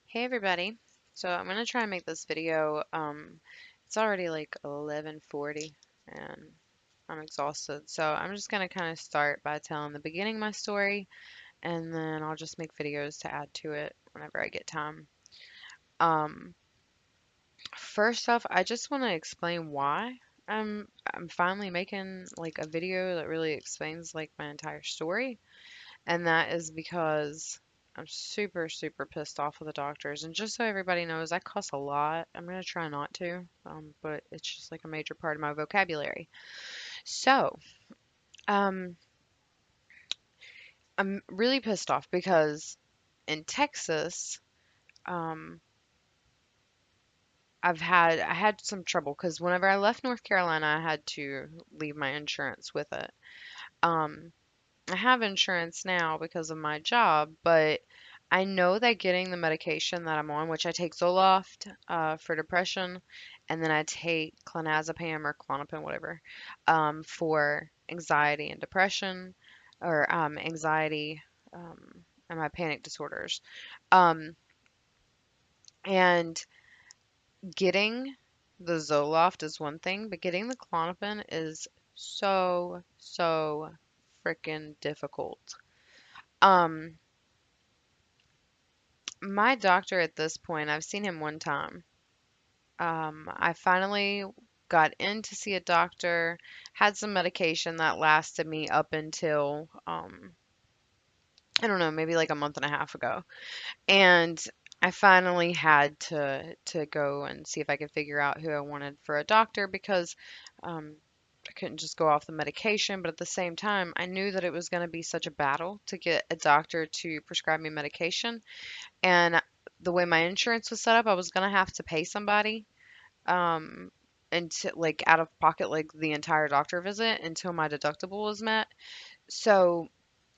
Hey everybody. So I'm gonna try and make this video. It's already like 11:40 and I'm exhausted. So I'm just gonna kind of start by telling the beginning of my story and then I'll just make videos to add to it whenever I get time. Um, First off, I just want to explain why I'm finally making like a video that really explains like my entire story. And that is because I'm super, super pissed off with the doctors. And just so everybody knows, I cuss a lot. I'm going to try not to, but it's just like a major part of my vocabulary. So, um, I'm really pissed off because in Texas, um, I had some trouble because whenever I left North Carolina, I had to leave my insurance with it. Um, I have insurance now because of my job, but I know that getting the medication that I'm on, which I take Zoloft for depression, and then I take clonazepam or Klonopin, whatever, for anxiety and depression, or anxiety and my panic disorders. Um, and getting the Zoloft is one thing, but getting the Klonopin is so, so freaking difficult. Um, My doctor at this point, I've seen him one time. I finally got in to see a doctor, had some medication that lasted me up until, I don't know, maybe like a month and a half ago. And I finally had to go and see if I could figure out who I wanted for a doctor because um, I couldn't just go off the medication. But at the same time, I knew that it was going to be such a battle to get a doctor to prescribe me medication. And the way my insurance was set up, I was gonna have to pay somebody, um, and to, like out of pocket, like the entire doctor visit until my deductible was met. So,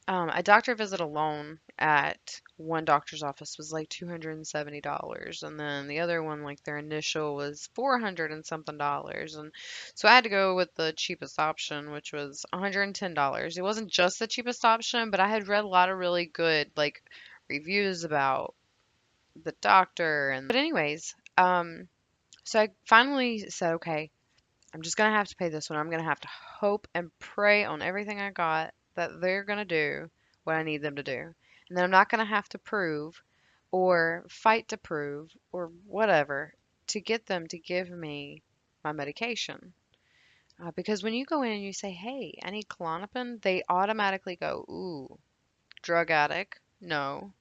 a doctor visit alone at one doctor's office was like $270, and then the other one, like their initial was 400 and something dollars, and so I had to go with the cheapest option, which was $110. It wasn't just the cheapest option, but I had read a lot of really good like reviews about the doctor and but anyways, so I finally said, okay, I'm just gonna have to pay this one. I'm gonna have to hope and pray on everything I got that they're gonna do what I need them to do. And then I'm not gonna have to prove or fight to prove or whatever to get them to give me my medication. Because when you go in and you say, hey, I need Klonopin, they automatically go, ooh, drug addict, no,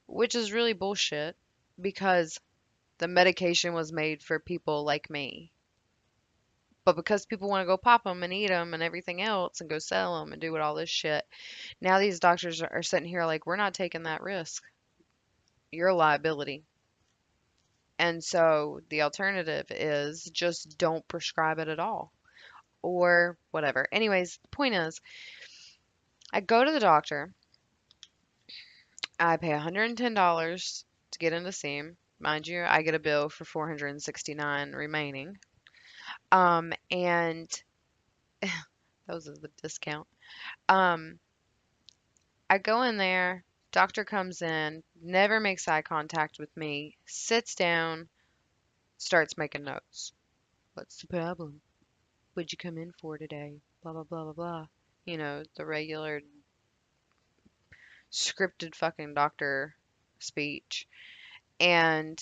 which is really bullshit because the medication was made for people like me. But because people want to go pop them and eat them and everything else and go sell them and do all this shit, now these doctors are sitting here like, we're not taking that risk. You're a liability. And so the alternative is just don't prescribe it at all or whatever. Anyways, the point is, I go to the doctor. I pay $110 to get in to see him. Mind you, I get a bill for 469 remaining. And that was the discount. Um, I go in there, doctor comes in, never makes eye contact with me, sits down, starts making notes. What's the problem? What'd you come in for today? Blah, blah, blah, blah, blah. You know, the regular scripted fucking doctor speech. And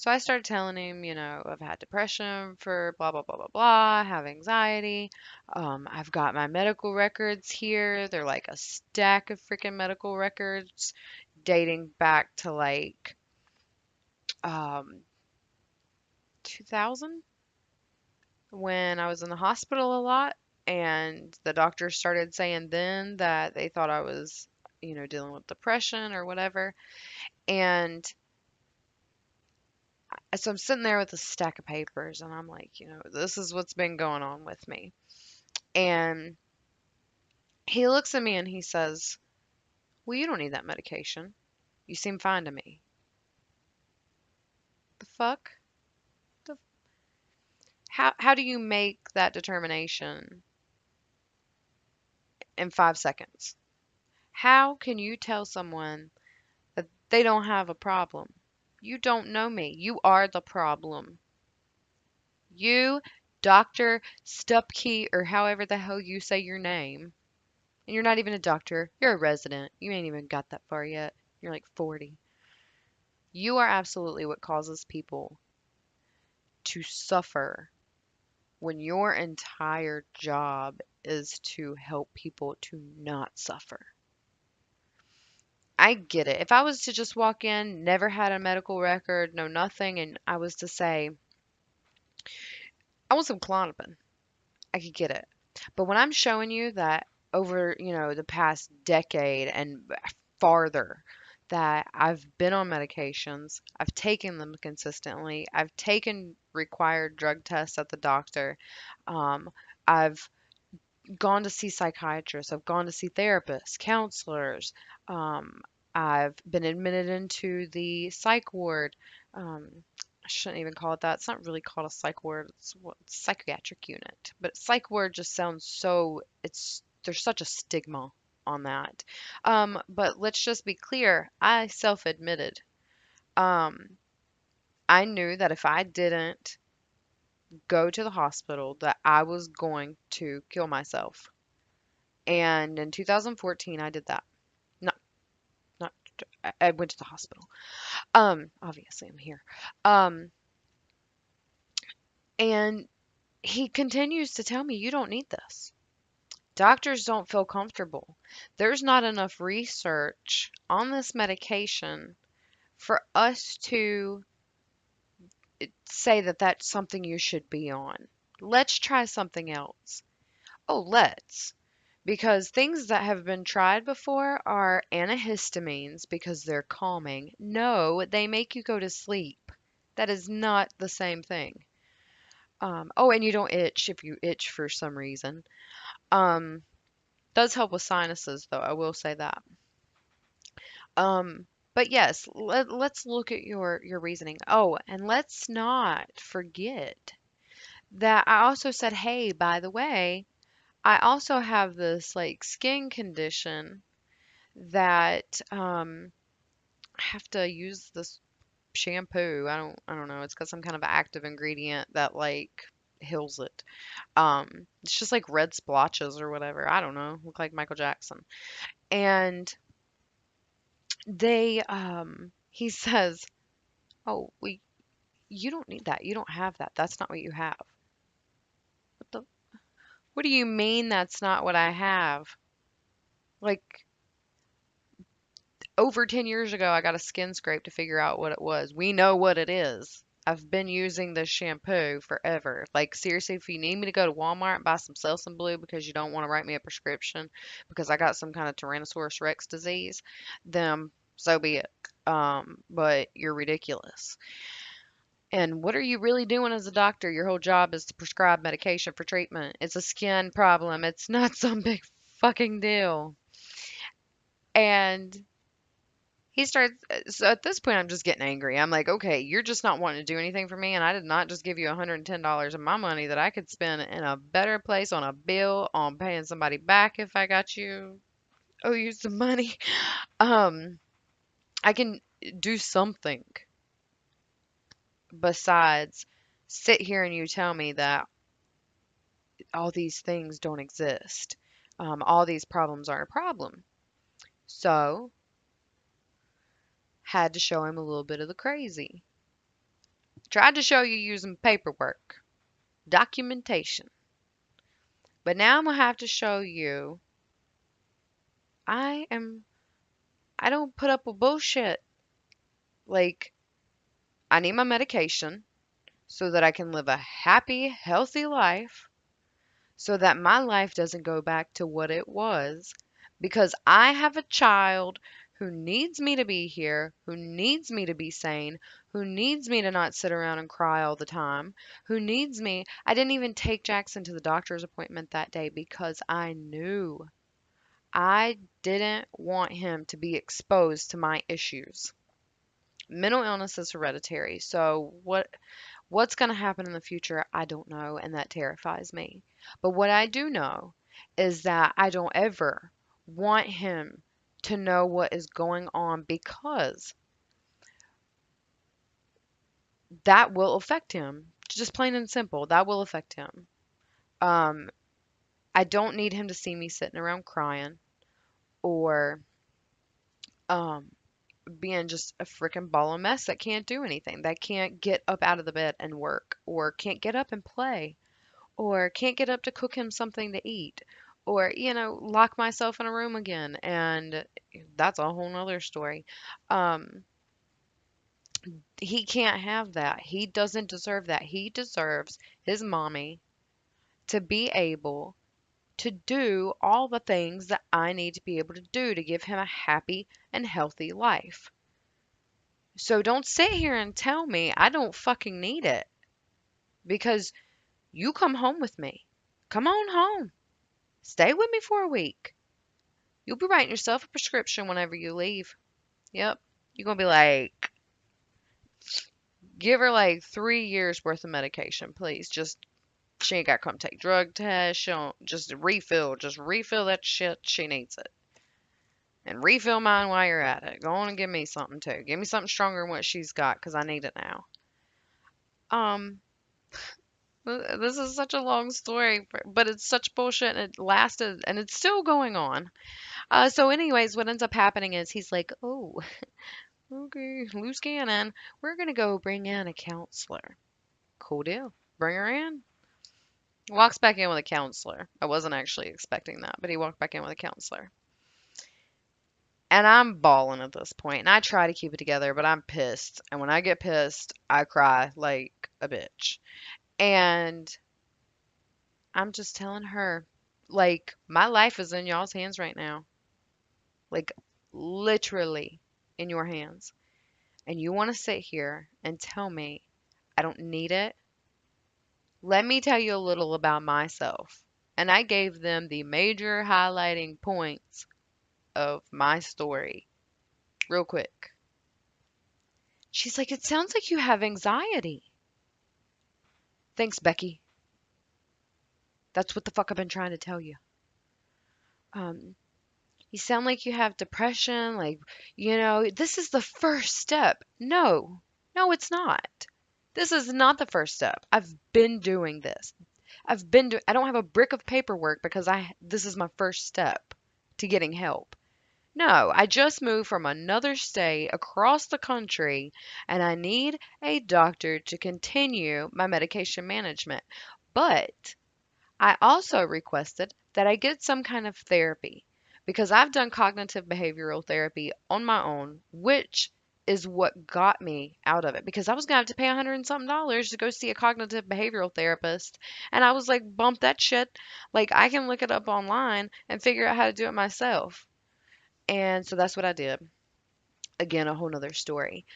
so I started telling him, you know, I've had depression for blah, blah, blah, blah, blah, I have anxiety. I've got my medical records here. They're like a stack of freaking medical records dating back to like um, 2000 when I was in the hospital a lot. And the doctors started saying then that they thought I was, you know, dealing with depression or whatever. And so I'm sitting there with a stack of papers and I'm like, you know, this is what's been going on with me. And he looks at me and he says, well, you don't need that medication. You seem fine to me. The fuck? The, how do you make that determination in 5 seconds? How can you tell someone They don't have a problem. You don't know me. You are the problem. You, Dr. Stupkey, or however the hell you say your name. And you're not even a doctor. You're a resident. You ain't even got that far yet. You're like 40. You are absolutely what causes people to suffer when your entire job is to help people to not suffer. I get it. If I was to just walk in, never had a medical record, no nothing, and I was to say, I want some Klonopin, I could get it. But when I'm showing you that over, the past decade and farther, that I've been on medications, I've taken them consistently, I've taken required drug tests at the doctor, um, I've gone to see psychiatrists, I've gone to see therapists, counselors. Um, I've been admitted into the psych ward. Um, I shouldn't even call it that. It's not really called a psych ward. It's what psychiatric unit. But psych ward just sounds so there's such a stigma on that. But let's just be clear. I self-admitted. Um, I knew that if I didn't go to the hospital, that I was going to kill myself. And in 2014, I did that. Not, not, I went to the hospital. Obviously, I'm here. Um, and he continues to tell me, you don't need this. Doctors don't feel comfortable. There's not enough research on this medication for us to say that that's something you should be on. Let's try something else. Oh, let's. Because things that have been tried before are antihistamines because they're calming. No, they make you go to sleep. That is not the same thing. Oh, and you don't itch if you itch for some reason. Um, does help with sinuses, though. I will say that. But yes, let's look at your reasoning. Oh, and let's not forget that I also said, hey, by the way, I also have this like skin condition that I have to use this shampoo. I don't know. It's got some kind of active ingredient that like heals it. It's just like red splotches or whatever. I don't know. Look like Michael Jackson. And he says, "Oh, you don't need that. You don't have that. That's not what you have." What do you mean that's not what I have? Like over 10 years ago, I got a skin scrape to figure out what it was. We know what it is. I've been using this shampoo forever. Like, seriously, if you need me to go to Walmart and buy some Selsun Blue because you don't want to write me a prescription because I got some kind of Tyrannosaurus Rex disease, then so be it. But you're ridiculous. And what are you really doing as a doctor? Your whole job is to prescribe medication for treatment. It's a skin problem. It's not some big fucking deal. And he starts, so at this point, I'm just getting angry. I'm like, okay, you're just not wanting to do anything for me, and I did not just give you $110 of my money that I could spend in a better place on a bill, on paying somebody back if I got you, owe you some money. Um, I can do something besides sit here and you tell me that all these things don't exist. All these problems aren't a problem. So, had to show him a little bit of the crazy. Tried to show you using paperwork, documentation. But now I'm gonna have to show you I am I don't put up with bullshit. Like I need my medication so that I can live a happy, healthy life so that my life doesn't go back to what it was because I have a child who needs me to be here, who needs me to be sane, who needs me to not sit around and cry all the time, who needs me. I didn't even take Jackson to the doctor's appointment that day because I knew I didn't want him to be exposed to my issues. Mental illness is hereditary, so what's going to happen in the future, I don't know, and that terrifies me. But what I do know is that I don't ever want him to know what is going on because that will affect him. Just plain and simple, that will affect him. Um, I don't need him to see me sitting around crying or um, being just a freaking ball of mess that can't do anything, that can't get up out of the bed and work, or can't get up and play, or can't get up to cook him something to eat, or, lock myself in a room again. And that's a whole nother story. Um, he can't have that. He doesn't deserve that. He deserves his mommy to be able to do all the things that I need to be able to do to give him a happy and healthy life. So don't sit here and tell me I don't fucking need it because you come home with me. Come on home. Stay with me for a week. You'll be writing yourself a prescription whenever you leave. Yep. You're going to be like, give her like 3 years worth of medication, please. Just, she ain't got to come take drug tests. She don't, just refill that shit. She needs it. And refill mine while you're at it. Go on and give me something too. Give me something stronger than what she's got because I need it now. Um, this is such a long story, but it's such bullshit and it lasted and it's still going on. So anyways, what ends up happening is he's like, "Oh, okay, loose cannon. We're gonna go bring in a counselor." Cool deal. Bring her in. Walks back in with a counselor. I wasn't actually expecting that, but he walked back in with a counselor. And I'm bawling at this point, and I try to keep it together, but I'm pissed. And when I get pissed, I cry like a bitch. And I'm just telling her, like, my life is in y'all's hands right now. Like, literally in your hands. And you want to sit here and tell me I don't need it? Let me tell you a little about myself. And I gave them the major highlighting points of my story real quick. She's like, "It sounds like you have anxiety." Thanks, Becky. That's what the fuck I've been trying to tell you. Um, you sound like you have depression. Like, this is the first step. No, no, it's not. This is not the first step. I've been doing this. I don't have a brick of paperwork because this is my first step to getting help. No, I just moved from another state across the country and I need a doctor to continue my medication management. But I also requested that I get some kind of therapy because I've done cognitive behavioral therapy on my own, which is what got me out of it because I was gonna have to pay a hundred and something dollars to go see a cognitive behavioral therapist. And I was like, bump that shit. Like, I can look it up online and figure out how to do it myself. And so that's what I did. Again, a whole nother story.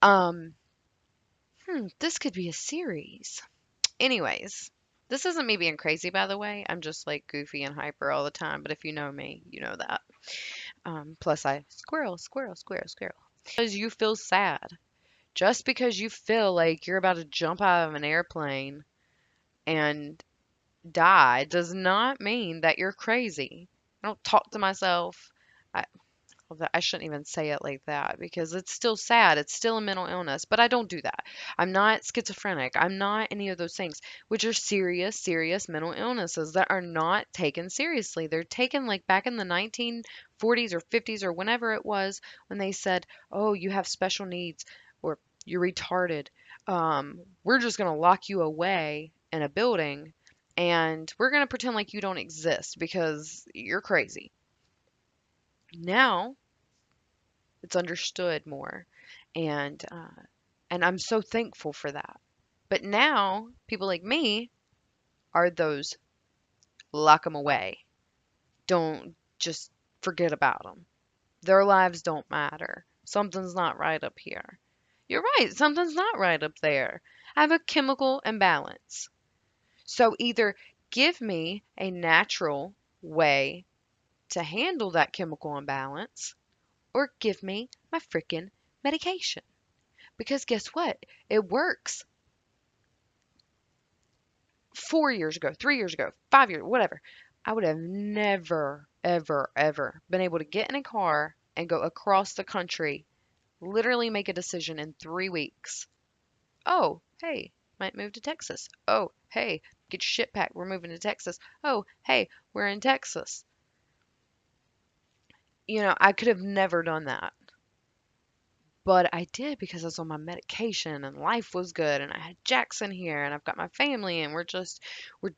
Um, this could be a series. Anyways, this isn't me being crazy, by the way. I'm just like goofy and hyper all the time. But if you know me, you know that. Plus, I squirrel, squirrel, squirrel, squirrel. Because you feel sad, just because you feel like you're about to jump out of an airplane and die, does not mean that you're crazy. I don't talk to myself. I, well, I shouldn't even say it like that because it's still sad. It's still a mental illness, but I don't do that. I'm not schizophrenic. I'm not any of those things, which are serious, serious mental illnesses that are not taken seriously. They're taken like back in the 1940s or 50s or whenever it was when they said, "Oh, you have special needs or you're retarded. We're just going to lock you away in a building and we're going to pretend like you don't exist because you're crazy." Now, it's understood more, and I'm so thankful for that. But now people like me are those lock them away. Don't just forget about them. Their lives don't matter. Something's not right up here. You're right. Something's not right up there. I have a chemical imbalance. So either give me a natural way to handle that chemical imbalance or give me my freaking medication. Because guess what? It works. 4 years ago, 3 years ago, 5 years, whatever. I would have never ever been able to get in a car and go across the country, literally make a decision in 3 weeks. Oh, hey, might move to Texas. Oh, hey, get your shit packed. We're moving to Texas. Oh, hey, we're in Texas. I could have never done that. But I did because I was on my medication and life was good and I had Jackson here and I've got my family and we're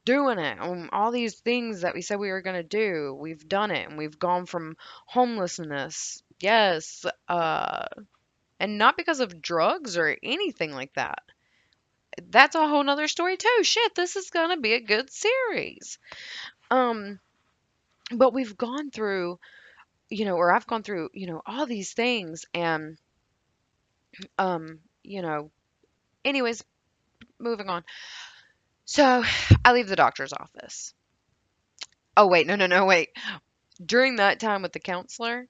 doing it. All these things that we said we were going to do, we've done it and we've gone from homelessness. Yes, and not because of drugs or anything like that. That's a whole nother story too. Shit, this is going to be a good series. Um, but we've gone through, or I've gone through, all these things and um, you know, anyways, moving on. So I leave the doctor's office. Oh, wait, no, no, no, wait. During that time with the counselor,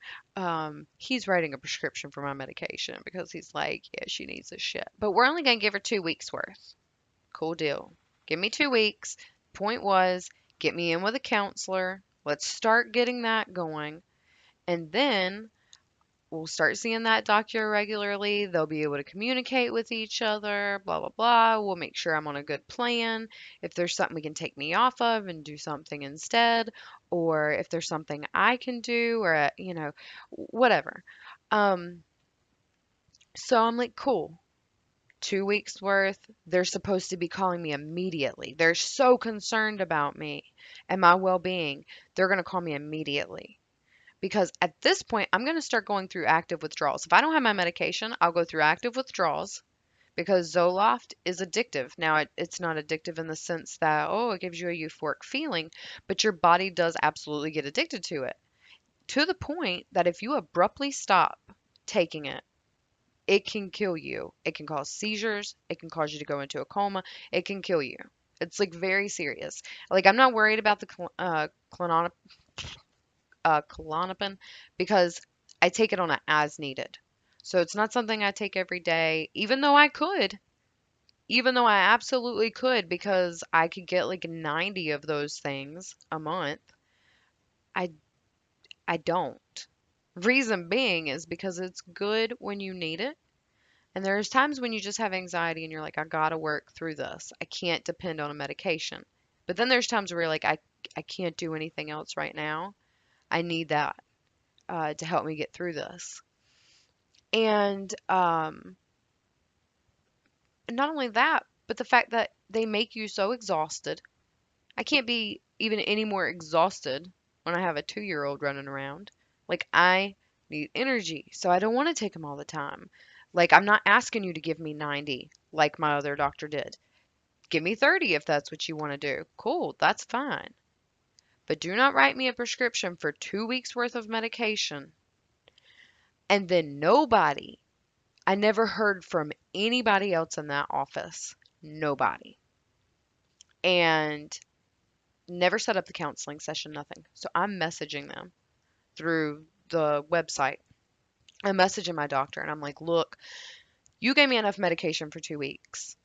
he's writing a prescription for my medication because he's like, yeah, she needs this shit. But we're only going to give her 2 weeks worth. Cool deal. Give me 2 weeks. Point was, get me in with a counselor. Let's start getting that going. And then we'll start seeing that doctor regularly. They'll be able to communicate with each other, blah, blah, blah. We'll make sure I'm on a good plan. If there's something we can take me off of and do something instead, or if there's something I can do, or, whatever. Um, so I'm like, cool. 2 weeks worth. They're supposed to be calling me immediately. They're so concerned about me and my well being. They're going to call me immediately. Because at this point, I'm going to start going through active withdrawals. If I don't have my medication, I'll go through active withdrawals because Zoloft is addictive. Now, it's not addictive in the sense that, oh, it gives you a euphoric feeling, but your body does absolutely get addicted to it to the point that if you abruptly stop taking it, it can kill you. It can cause seizures. It can cause you to go into a coma. It can kill you. It's like very serious. Like, I'm not worried about the Klonopin because I take it on a as needed. So it's not something I take every day, even though I could, even though I absolutely could because I could get like 90 of those things a month. I I don't. Reason being is because it's good when you need it. And there's times when you just have anxiety and you're like, I gotta work through this. I can't depend on a medication. But then there's times where you're like, I can't do anything else right now. I need that to help me get through this. And not only that, but the fact that they make you so exhausted. I can't be even any more exhausted when I have a 2-year old running around. Like, I need energy, so I don't want to take them all the time. Like, I'm not asking you to give me 90 like my other doctor did. Give me 30 if that's what you want to do. Cool, that's fine. But do not write me a prescription for 2 weeks worth of medication and then nobody. I never heard from anybody else in that office. Nobody. And never set up the counseling session, nothing. So I'm messaging them through the website. I'm messaging my doctor and I'm like, look, you gave me enough medication for 2 weeks.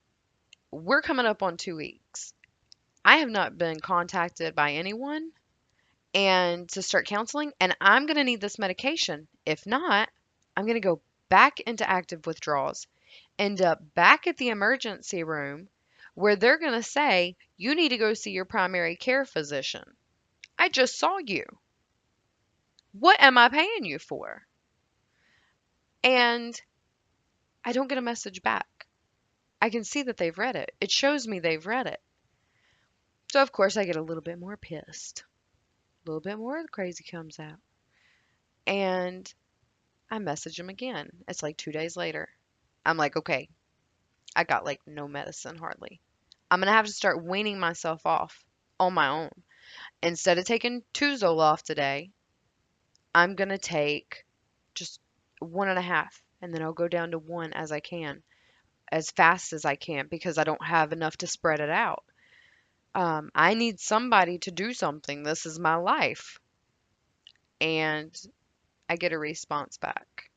We're coming up on 2 weeks. I have not been contacted by anyone and to start counseling, and I'm going to need this medication. If not, I'm going to go back into active withdrawals, end up back at the emergency room where they're going to say, you need to go see your primary care physician. I just saw you. What am I paying you for? And I don't get a message back. I can see that they've read it. It shows me they've read it. So, of course, I get a little bit more pissed. A little bit more crazy comes out. And I message them again. It's like 2 days later. I'm like, okay, I got like no medicine hardly. I'm going to have to start weaning myself off on my own. Instead of taking 2 Zoloft today, I'm going to take just 1.5, and then I'll go down to 1 as I can, as fast as I can, because I don't have enough to spread it out. I need somebody to do something. This is my life. And I get a response back.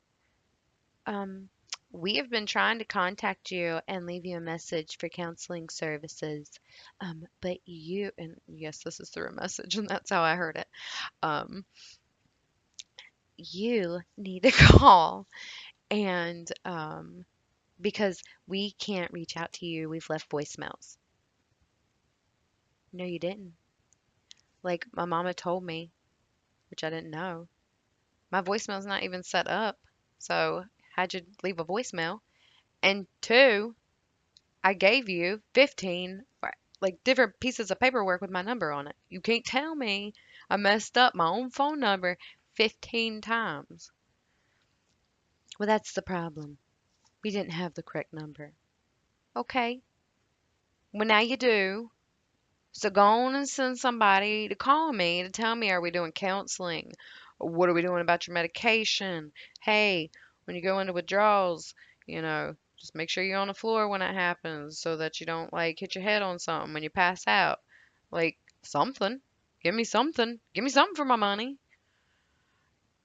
Um, We have been trying to contact you and leave you a message for counseling services. But you, and yes, this is through a message, and that's how I heard it. Um, you need to call and because we can't reach out to you, we've left voicemails. No, you didn't. Like my mama told me, which I didn't know. My voicemail's not even set up. So how'd you leave a voicemail? And two, I gave you 15 like different pieces of paperwork with my number on it. You can't tell me I messed up my own phone number 15 times. Well, that's the problem. We didn't have the correct number. Okay. Well, now you do. So go on and send somebody to call me to tell me, are we doing counseling? What are we doing about your medication? Hey, when you go into withdrawals, just make sure you're on the floor when it happens so that you don't like hit your head on something when you pass out. Like something. Give me something. Give me something for my money.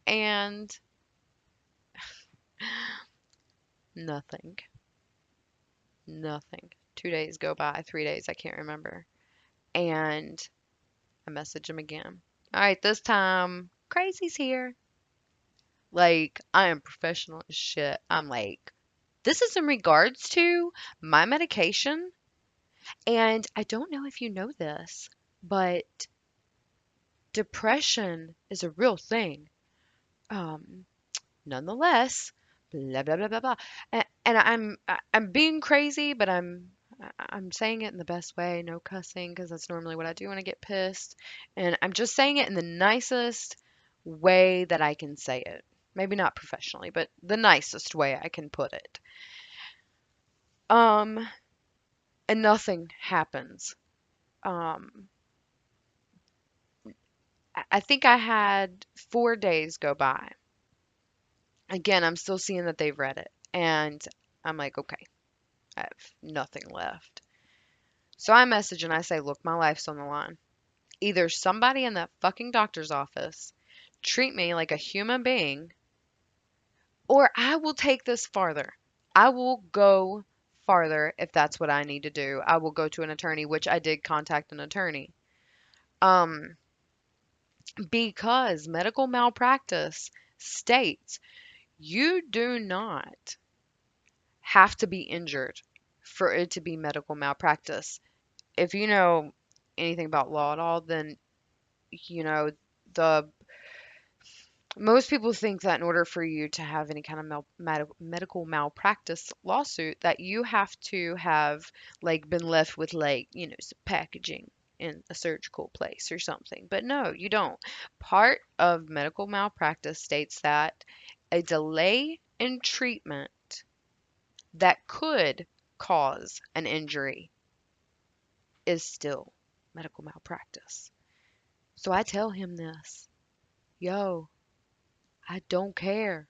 And nothing. Nothing. 2 days go by, 3 days, I can't remember. And I message him again. All right, this time, crazy's here. Like, I am professional as shit. I'm like, this is in regards to my medication. And I don't know if you know this, but depression is a real thing. Um, Nonetheless, blah blah blah blah blah. And I'm being crazy, but I'm saying it in the best way, no cussing, because that's normally what I do when I get pissed. And I'm just saying it in the nicest way that I can say it. Maybe not professionally, but the nicest way I can put it. Um, and nothing happens. Um, I think I had 4 days go by. Again, I'm still seeing that they've read it. And I'm like, okay, I have nothing left. So I message and I say, look, my life's on the line. Either somebody in that fucking doctor's office treat me like a human being, or I will take this farther. I will go farther if that's what I need to do. I will go to an attorney, which I did contact an attorney. Um, because medical malpractice states you do not have to be injured for it to be medical malpractice. If you know anything about law at all, then you know the most people think that in order for you to have any kind of medical malpractice lawsuit, that you have to have like been left with like some packaging in a surgical place or something. But no, you don't. Part of medical malpractice states that a delay in treatment that could cause an injury is still medical malpractice. So I tell him this, yo, I don't care.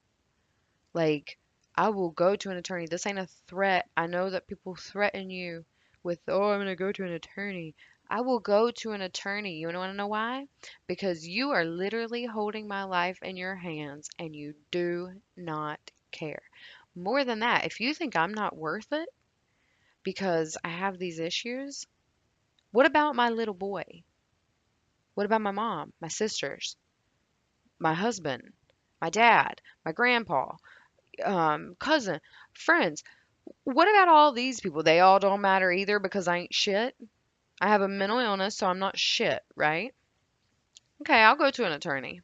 Like, I will go to an attorney. This ain't a threat. I know that people threaten you with, oh, I'm going to go to an attorney. I will go to an attorney. You want to know why? Because you are literally holding my life in your hands and you do not care. More than that, if you think I'm not worth it because I have these issues, what about my little boy? What about my mom, my sisters, my husband, my dad, my grandpa, cousin, friends? What about all these people? They all don't matter either because I ain't shit. I have a mental illness, so I'm not shit, right? Okay, I'll go to an attorney.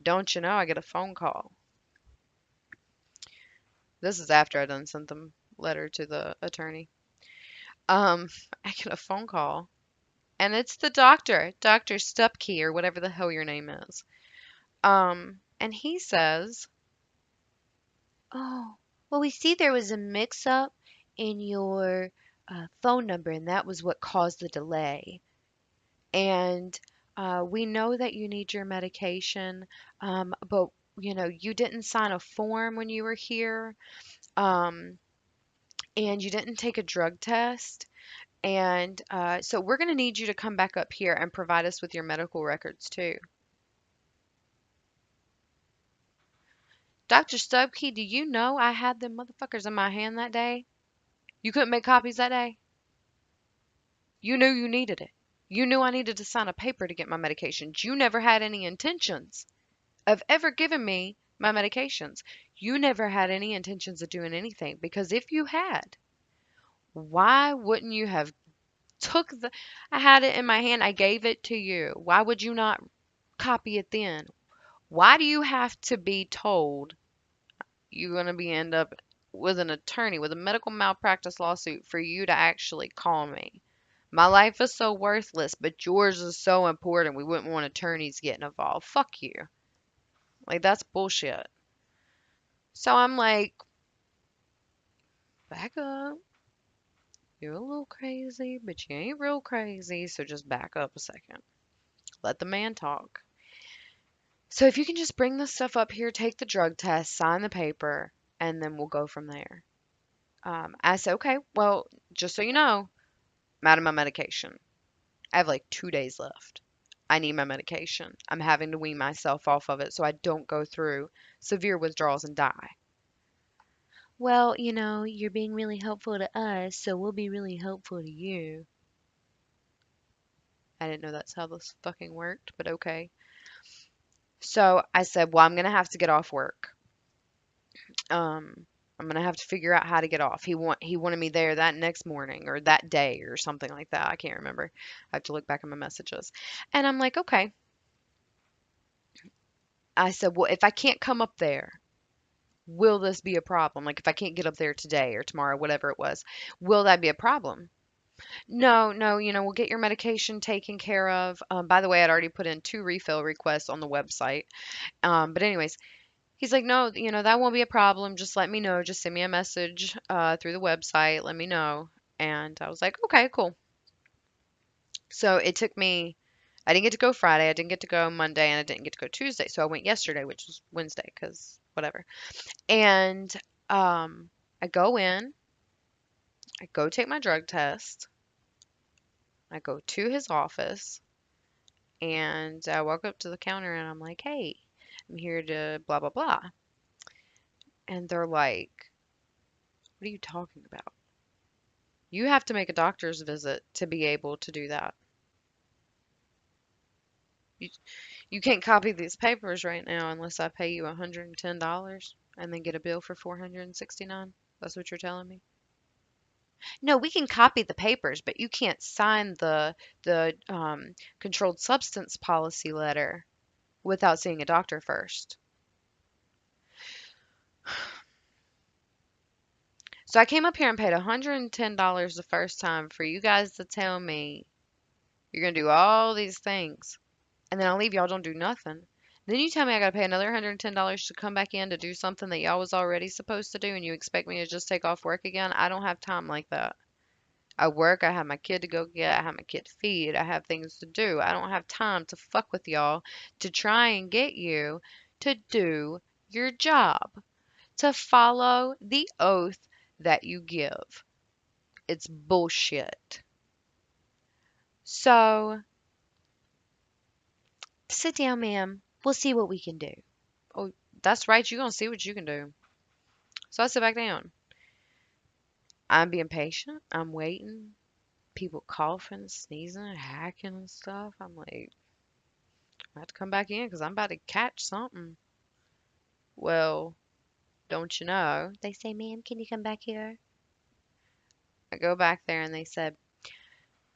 Don't you know I get a phone call? This is after I done sent the letter to the attorney. Um, I get a phone call, and it's the doctor, Dr. Stupkey, or whatever the hell your name is. And he says, oh, well, we see there was a mix up in your phone number, and that was what caused the delay. And we know that you need your medication, but you didn't sign a form when you were here, um, and you didn't take a drug test. And so we're going to need you to come back up here and provide us with your medical records too. Dr. Stubkey, do you know I had them motherfuckers in my hand that day? You couldn't make copies that day? You knew you needed it. You knew I needed to sign a paper to get my medications. You never had any intentions of ever giving me my medications. You never had any intentions of doing anything because if you had, why wouldn't you have took the I had it in my hand, I gave it to you. Why would you not copy it then? Why do you have to be told you're going to be end up with an attorney with a medical malpractice lawsuit for you to actually call me? My life is so worthless, but yours is so important. We wouldn't want attorneys getting involved. Fuck you. Like that's bullshit. So I'm like, back up. You're a little crazy, but you ain't real crazy, so just back up a second. Let the man talk. So if you can just bring the stuff up here, take the drug test, sign the paper, and then we'll go from there. I said, okay, well, just so you know, I'm out of my medication. I have like 2 days left. I need my medication. I'm having to wean myself off of it so I don't go through severe withdrawals and die. Well, you're being really helpful to us, so we'll be really helpful to you. I didn't know that's how this fucking worked, but okay. So I said, well, I'm gonna have to get off work. Um, I'm gonna have to figure out how to get off. He wanted me there that next morning or that day or something like that. I can't remember. I have to look back at my messages. And I'm like, okay. I said, well, if I can't come up there, will this be a problem? Like if I can't get up there today or tomorrow, whatever it was, will that be a problem? No, no, we'll get your medication taken care of. By the way, I'd already put in 2 refill requests on the website. But anyways, he's like, no, that won't be a problem. Just let me know. Just send me a message through the website. Let me know. And I was like, okay, cool. So it took me, I didn't get to go Friday. I didn't get to go Monday, and I didn't get to go Tuesday. So I went yesterday, which was Wednesday, because whatever. And I go in, I go take my drug test, I go to his office, and I walk up to the counter and I'm like, hey, I'm here to blah, blah, blah. And they're like, what are you talking about? You have to make a doctor's visit to be able to do that. You, you can't copy these papers right now unless I pay you $110 and then get a bill for 469. That's what you're telling me? No, we can copy the papers, but you can't sign the controlled substance policy letter without seeing a doctor first. So I came up here and paid $110 the first time for you guys to tell me you're gonna do all these things, and then I'll leave y'all don't do nothing. Then you tell me I gotta pay another $110 to come back in to do something that y'all was already supposed to do, and you expect me to just take off work again? I don't have time like that. I work, I have my kid to go get, I have my kid to feed, I have things to do. I don't have time to fuck with y'all to try and get you to do your job, to follow the oath that you give. It's bullshit. So, sit down, ma'am. We'll see what we can do. Oh, that's right. You're going to see what you can do. So I sit back down. I'm being patient. I'm waiting. People coughing, sneezing, hacking and stuff. I'm like, I have to come back in because I'm about to catch something. Well, don't you know? They say, ma'am, can you come back here? I go back there and they said,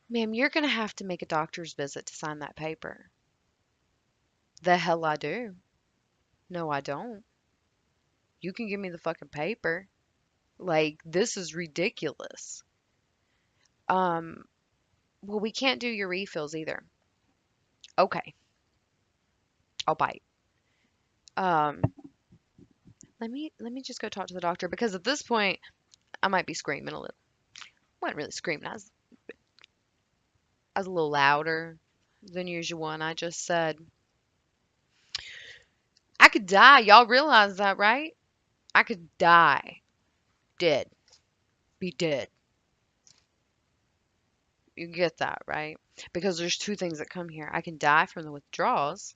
ma'am, you're going to have to make a doctor's visit to sign that paper. The hell I do. No, I don't. You can give me the fucking paper. Like, this is ridiculous. Um, well, we can't do your refills either. Okay, I'll bite. Um, let me just go talk to the doctor because at this point I might be screaming a little. I wasn't really screaming. I was a little louder than usual, and I just said, I could die. Y'all realize that, right? I could die. Dead. Be dead. You get that, right? Because there's two things that come here. I can die from the withdrawals,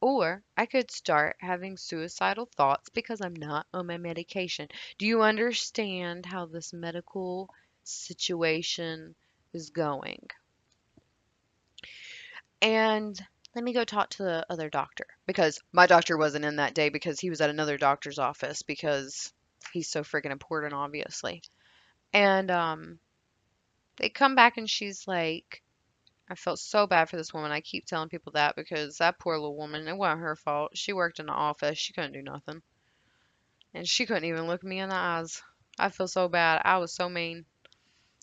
Or I could start having suicidal thoughts because I'm not on my medication. Do you understand how this medical situation is going? And let me go talk to the other doctor because my doctor wasn't in that day because he was at another doctor's office because he's so freaking important, obviously. And they come back and she's like, I felt so bad for this woman. I keep telling people that because that poor little woman, it wasn't her fault. She worked in the office. She couldn't do nothing. And she couldn't even look me in the eyes. I feel so bad. I was so mean.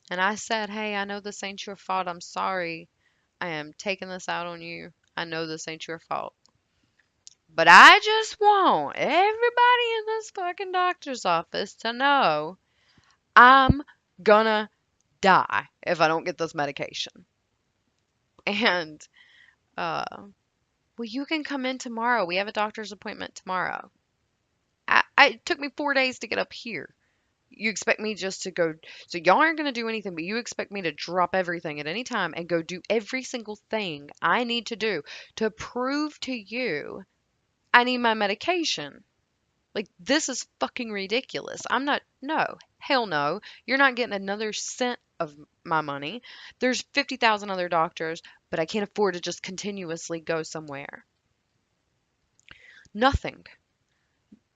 And I said, hey, I know this ain't your fault. I'm sorry. I am taking this out on you. I know this ain't your fault. But I just want everybody in this fucking doctor's office to know I'm gonna die if I don't get this medication. And, well, you can come in tomorrow. We have a doctor's appointment tomorrow. It took me 4 days to get up here. You expect me just to go, so y'all aren't going to do anything, but you expect me to drop everything at any time and go do every single thing I need to do to prove to you I need my medication. Like, this is fucking ridiculous. I'm not, no, hell no. You're not getting another cent of my money. There's 50,000 other doctors, but I can't afford to just continuously go somewhere. Nothing.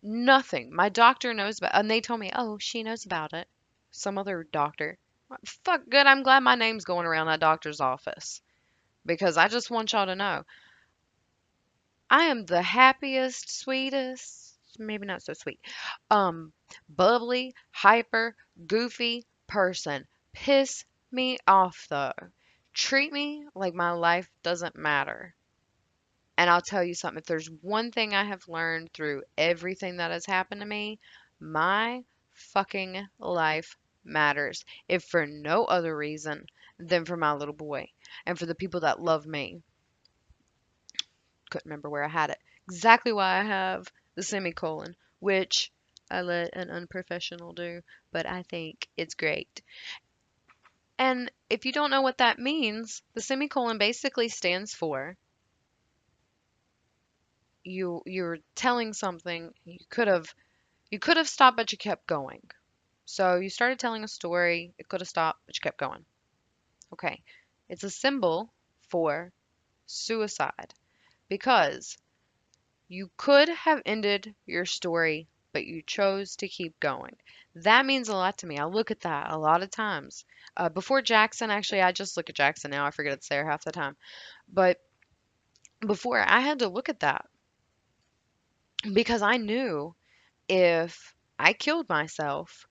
Nothing. My doctor knows about, and they told me, oh, she knows about it. Some other doctor. Fuck good. I'm glad my name's going around that doctor's office because I just want y'all to know I am the happiest, sweetest, maybe not so sweet, um, bubbly, hyper, goofy person. Piss me off though. Treat me like my life doesn't matter. And I'll tell you something, if there's one thing I have learned through everything that has happened to me, my fucking life matters. If for no other reason than for my little boy and for the people that love me. Couldn't remember where I had it. Exactly why I have the semicolon, which I let an unprofessional do, but I think it's great. And if you don't know what that means, the semicolon basically stands for you're telling something you could have stopped but you kept going. So you started telling a story, it could have stopped but you kept going. Okay. It's a symbol for suicide because you could have ended your story but you chose to keep going. That means a lot to me. I look at that a lot of times. Before Jackson, actually, I just look at Jackson now. I forget it's there half the time. But before, I had to look at that because I knew if I killed myself,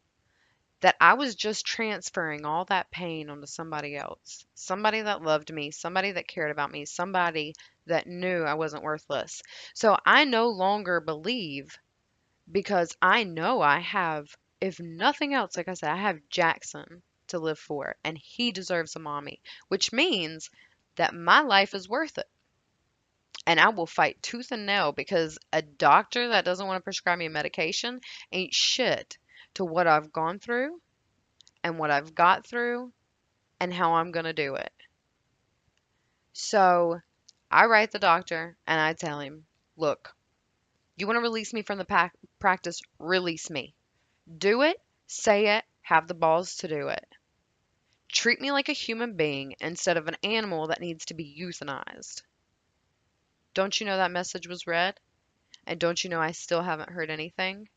that I was just transferring all that pain onto somebody else. Somebody that loved me, somebody that cared about me, somebody that knew I wasn't worthless. So I no longer believe because I know I have, if nothing else, like I said, I have Jackson to live for, and he deserves a mommy, which means that my life is worth it. And I will fight tooth and nail because a doctor that doesn't want to prescribe me medication ain't shit to what I've gone through and what I've got through and how I'm going to do it. So I write the doctor and I tell him, look, you want to release me from the practice? Release me. Do it, say it, have the balls to do it. Treat me like a human being instead of an animal that needs to be euthanized. Don't you know that message was read? And don't you know I still haven't heard anything?